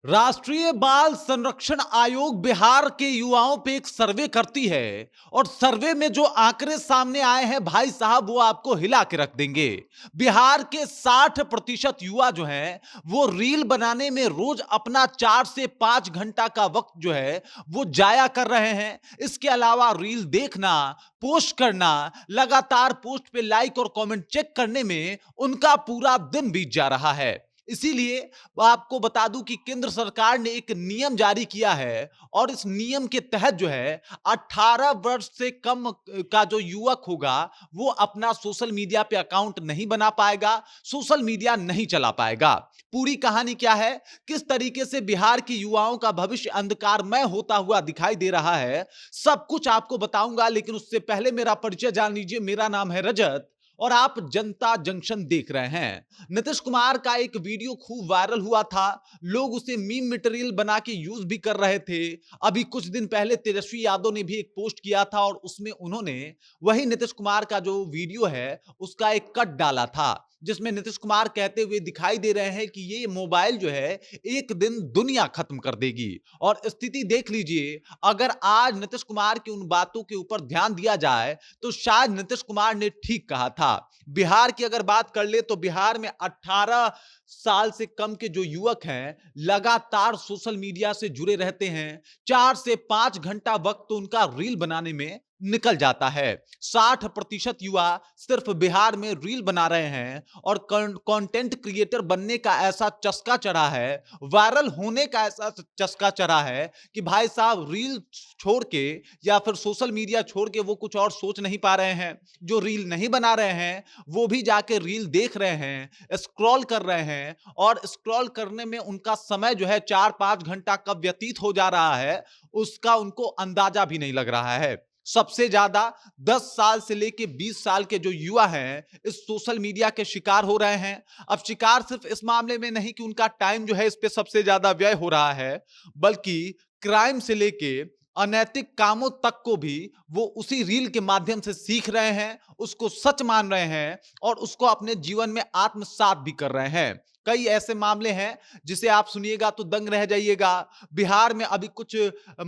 राष्ट्रीय बाल संरक्षण आयोग बिहार के युवाओं पे एक सर्वे करती है और सर्वे में जो आंकड़े सामने आए हैं भाई साहब वो आपको हिला के रख देंगे। बिहार के 60% युवा जो हैं वो रील बनाने में रोज अपना 4 से 5 घंटा का वक्त जो है वो जाया कर रहे हैं। इसके अलावा रील देखना, पोस्ट करना, लगातार पोस्ट पे लाइक और कमेंट चेक करने में उनका पूरा दिन बीत जा रहा है। इसीलिए आपको बता दूं कि केंद्र सरकार ने एक नियम जारी किया है और इस नियम के तहत जो है 18 वर्ष से कम का जो युवक होगा वो अपना सोशल मीडिया पे अकाउंट नहीं बना पाएगा, सोशल मीडिया नहीं चला पाएगा। पूरी कहानी क्या है, किस तरीके से बिहार के युवाओं का भविष्य अंधकारमय होता हुआ दिखाई दे रहा है, सब कुछ आपको बताऊंगा। लेकिन उससे पहले मेरा परिचय जान लीजिए। मेरा नाम है रजत और आप जनता जंक्शन देख रहे हैं। नीतीश कुमार का एक वीडियो खूब वायरल हुआ था, लोग उसे मीम मटेरियल बना के यूज भी कर रहे थे। अभी कुछ दिन पहले तेजस्वी यादव ने भी एक पोस्ट किया था और उसमें उन्होंने वही नीतीश कुमार का जो वीडियो है उसका एक कट डाला था, जिसमें नीतीश कुमार कहते हुए दिखाई दे रहे हैं कि ये मोबाइल जो है एक दिन दुनिया खत्म कर देगी। और स्थिति देख लीजिए, अगर आज नीतीश कुमार की उन बातों के ऊपर ध्यान दिया जाए तो शायद नीतीश कुमार ने ठीक कहा था। बिहार की अगर बात कर ले तो बिहार में 18 साल से कम के जो युवक हैं लगातार सोशल मीडिया से जुड़े रहते हैं। 4 से 5 घंटा वक्त तो उनका रील बनाने में निकल जाता है। 60% युवा सिर्फ बिहार में रील बना रहे हैं और कंटेंट क्रिएटर बनने का ऐसा चस्का चढ़ा है, वायरल होने का ऐसा चस्का चढ़ा है कि भाई साहब रील छोड़ के या फिर सोशल मीडिया छोड़ के वो कुछ और सोच नहीं पा रहे हैं। जो रील नहीं बना रहे हैं वो भी जाके रील देख रहे हैं, स्क्रॉल कर रहे हैं और स्क्रॉल करने में उनका समय जो है 4-5 घंटा कब व्यतीत हो जा रहा है उसका उनको अंदाजा भी नहीं लग रहा है। सबसे ज्यादा 10 साल से लेके 20 साल के जो युवा हैं इस सोशल मीडिया के शिकार हो रहे हैं। अब शिकार सिर्फ इस मामले में नहीं कि उनका टाइम जो है इस पे सबसे ज्यादा व्यय हो रहा है, बल्कि क्राइम से लेके अनैतिक कामों तक को भी वो उसी रील के माध्यम से सीख रहे हैं, उसको सच मान रहे हैं और उसको अपने जीवन में आत्मसात भी कर रहे हैं। कई ऐसे मामले हैं जिसे आप सुनिएगा तो दंग रह जाइएगा। बिहार में अभी कुछ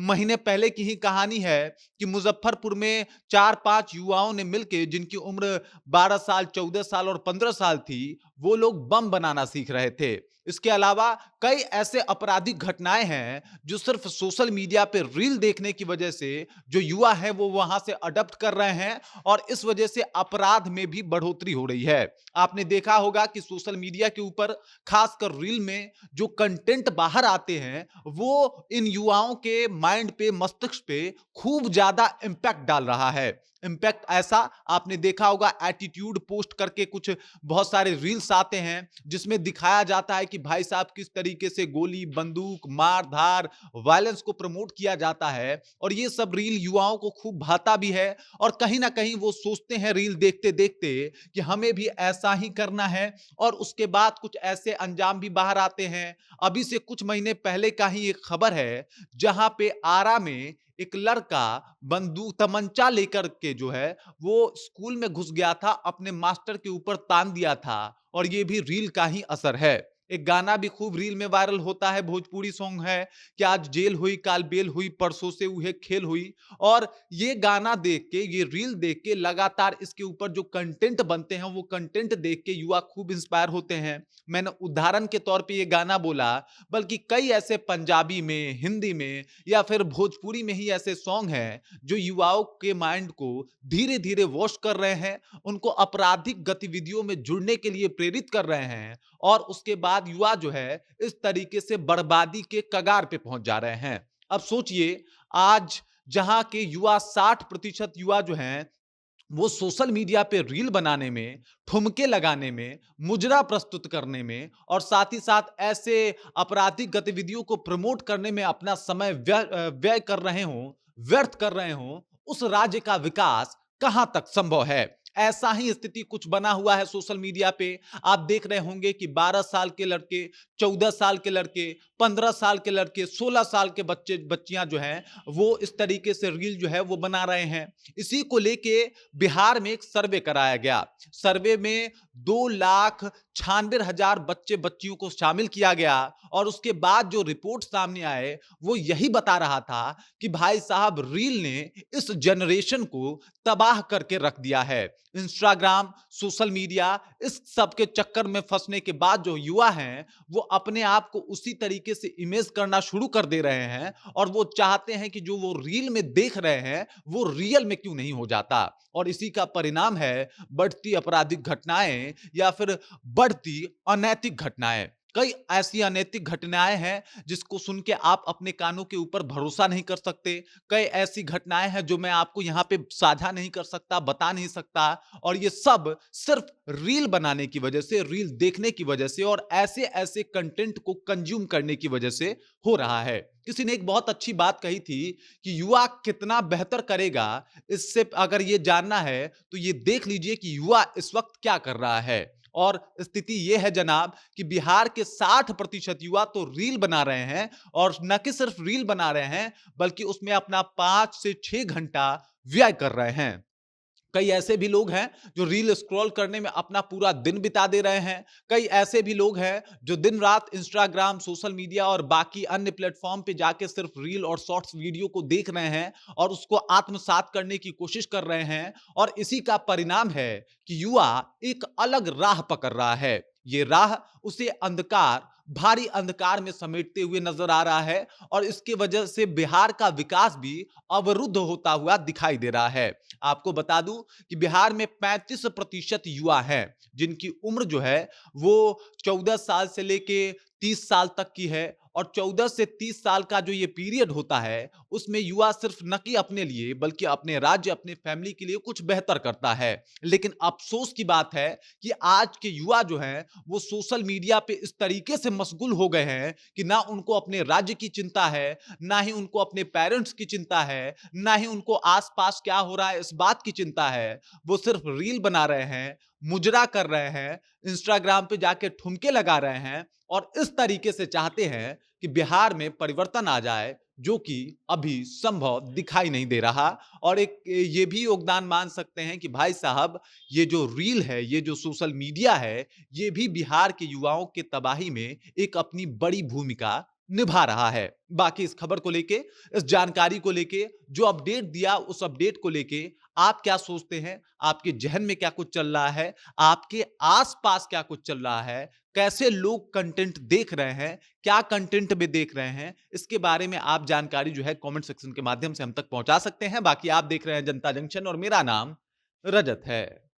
महीने पहले की ही कहानी है कि मुजफ्फरपुर में 4-5 युवाओं ने मिलकर, जिनकी उम्र 12 साल, 14 साल और 15 साल थी, वो लोग बम बनाना सीख रहे थे। इसके अलावा कई ऐसे आपराधिक घटनाएं हैं जो सिर्फ सोशल मीडिया पे रील देखने की वजह से जो युवा है वो वहां से अडॉप्ट कर रहे हैं और इस वजह से अपराध में भी बढ़ोतरी हो रही है। आपने देखा होगा कि सोशल मीडिया के ऊपर खासकर रील में जो कंटेंट बाहर आते हैं वो इन युवाओं के माइंड पे, मस्तिष्क पे खूब ज्यादा इंपैक्ट डाल रहा है। इंपैक्ट ऐसा आपने देखा होगा, एटीट्यूड पोस्ट करके कुछ बहुत सारे रील्स आते हैं जिसमें दिखाया जाता है कि भाई साहब किस तरीके से गोली, बंदूक, मार धार, वायलेंस को प्रमोट किया जाता है और ये सब रील युवाओं को खूब भाता भी है और कहीं ना कहीं वो सोचते हैं रील देखते देखते कि हमें भी ऐसा ही करना है और उसके बाद कुछ ऐसे अंजाम भी बाहर आते हैं। अभी से कुछ महीने पहले का ही एक खबर है जहां पे आरा में एक लड़का बंदूक तमंचा लेकर के जो है वो स्कूल में घुस गया था, अपने मास्टर के ऊपर तान दिया था और ये भी रील का ही असर है। एक गाना भी खूब रील में वायरल होता है, भोजपुरी सॉन्ग है कि आज जेल हुई काल बेल हुई, परसों से उहे खेल हुई। और ये गाना देख के, ये रील देख के लगातार इसके ऊपर जो कंटेंट बनते हैं वो कंटेंट देख के युवा खूब इंस्पायर होते हैं। मैंने उदाहरण के तौर पे ये गाना बोला, बल्कि कई ऐसे पंजाबी में, हिंदी में या फिर भोजपुरी में ही ऐसे सॉन्ग हैं जो युवाओं के माइंड को धीरे धीरे वॉश कर रहे हैं, उनको आपराधिक गतिविधियों में जुड़ने के लिए प्रेरित कर रहे हैं और उसके बाद युवा जो है इस तरीके से बर्बादी के कगार पे पहुंच जा रहे हैं। अब सोचिए, आज जहां के युवा 60% युवा जो हैं वो सोशल मीडिया पे रील बनाने में, ठुमके लगाने में, मुजरा प्रस्तुत करने में और साथ ही साथ ऐसे आपराधिक गतिविधियों को प्रमोट करने में अपना समय व्यय कर रहे हों, व्यर्थ कर रहे हों, उस राज्य का विकास कहां तक संभव है? ऐसा ही स्थिति कुछ बना हुआ है सोशल मीडिया पे। आप देख रहे होंगे कि 12 साल के लड़के, 14 साल के लड़के, 15 साल के लड़के, 16 साल के बच्चे बच्चियां जो हैं वो इस तरीके से रील जो है वो बना रहे हैं। इसी को लेके बिहार में एक सर्वे कराया गया। सर्वे में 2,96,000 बच्चे बच्चियों को शामिल किया गया और उसके बाद जो रिपोर्ट सामने आए वो यही बता रहा था कि भाई साहब रील ने इस जनरेशन को तबाह करके रख दिया है। इंस्टाग्राम, सोशल मीडिया, इस सब के चक्कर में फंसने के बाद जो युवा हैं वो अपने आप को उसी तरीके से इमेज करना शुरू कर दे रहे हैं और वो चाहते हैं कि जो वो रील में देख रहे हैं वो रियल में क्यों नहीं हो जाता। और इसी का परिणाम है बढ़ती आपराधिक घटनाएं या फिर बढ़ती अनैतिक घटनाएं। कई ऐसी अनैतिक घटनाएं हैं जिसको सुन के आप अपने कानों के ऊपर भरोसा नहीं कर सकते। कई ऐसी घटनाएं हैं जो मैं आपको यहाँ पे साझा नहीं कर सकता, बता नहीं सकता, और ये सब सिर्फ रील बनाने की वजह से, रील देखने की वजह से और ऐसे ऐसे कंटेंट को कंज्यूम करने की वजह से हो रहा है। किसी ने एक बहुत अच्छी बात कही थी कि युवा कितना बेहतर करेगा, इससे अगर ये जानना है तो ये देख लीजिए कि युवा इस वक्त क्या कर रहा है। और स्थिति यह है जनाब कि बिहार के 60% युवा तो रील बना रहे हैं और न कि सिर्फ रील बना रहे हैं बल्कि उसमें अपना 5 से 6 घंटा व्यय कर रहे हैं। कई ऐसे भी लोग हैं जो रील स्क्रॉल करने में अपना पूरा दिन बिता दे रहे हैं। कई ऐसे भी लोग हैं जो दिन रात इंस्टाग्राम, सोशल मीडिया और बाकी अन्य प्लेटफॉर्म पे जाके सिर्फ रील और शॉर्ट्स वीडियो को देख रहे हैं और उसको आत्मसात करने की कोशिश कर रहे हैं। और इसी का परिणाम है कि युवा एक अलग राह पकड़ रहा है। ये राह उसे अंधकार, भारी अंधकार में समेटते हुए नजर आ रहा है और इसकी वजह से बिहार का विकास भी अवरुद्ध होता हुआ दिखाई दे रहा है। आपको बता दूं कि बिहार में 35% युवा हैं जिनकी उम्र जो है वो 14 साल से लेके 30 साल तक की है। और 14 से 30 साल का जो ये पीरियड होता है उसमें युवा सिर्फ न कि अपने लिए बल्कि अपने राज्य, अपने फैमिली के लिए कुछ बेहतर करता है। लेकिन अफसोस की बात है कि आज के युवा जो हैं वो सोशल मीडिया पे इस तरीके से मशगूल हो गए हैं कि ना उनको अपने राज्य की चिंता है, ना ही उनको अपने पेरेंट्स की चिंता है, ना ही उनको आसपास क्या हो रहा है इस बात की चिंता है। वो सिर्फ रील बना रहे हैं, मुजरा कर रहे हैं, इंस्टाग्राम पे जाके ठुमके लगा रहे हैं और इस तरीके से चाहते हैं कि बिहार में परिवर्तन आ जाए, जो कि अभी संभव दिखाई नहीं दे रहा। और एक ये भी योगदान मान सकते हैं कि भाई साहब ये जो रील है, ये जो सोशल मीडिया है, ये भी बिहार के युवाओं के तबाही में एक अपनी बड़ी भूमिका निभा रहा है। बाकी इस खबर को लेके, इस जानकारी को लेके, जो अपडेट दिया उस अपडेट को लेके आप क्या सोचते हैं? आपके जहन में क्या कुछ चल रहा है? आपके आसपास क्या कुछ चल रहा है? कैसे लोग कंटेंट देख रहे हैं? क्या कंटेंट में देख रहे हैं? इसके बारे में आप जानकारी जो है कमेंट सेक्शन के माध्यम से हम तक पहुंचा सकते हैं। बाकी आप देख रहे हैं जनता जंक्शन और मेरा नाम रजत है।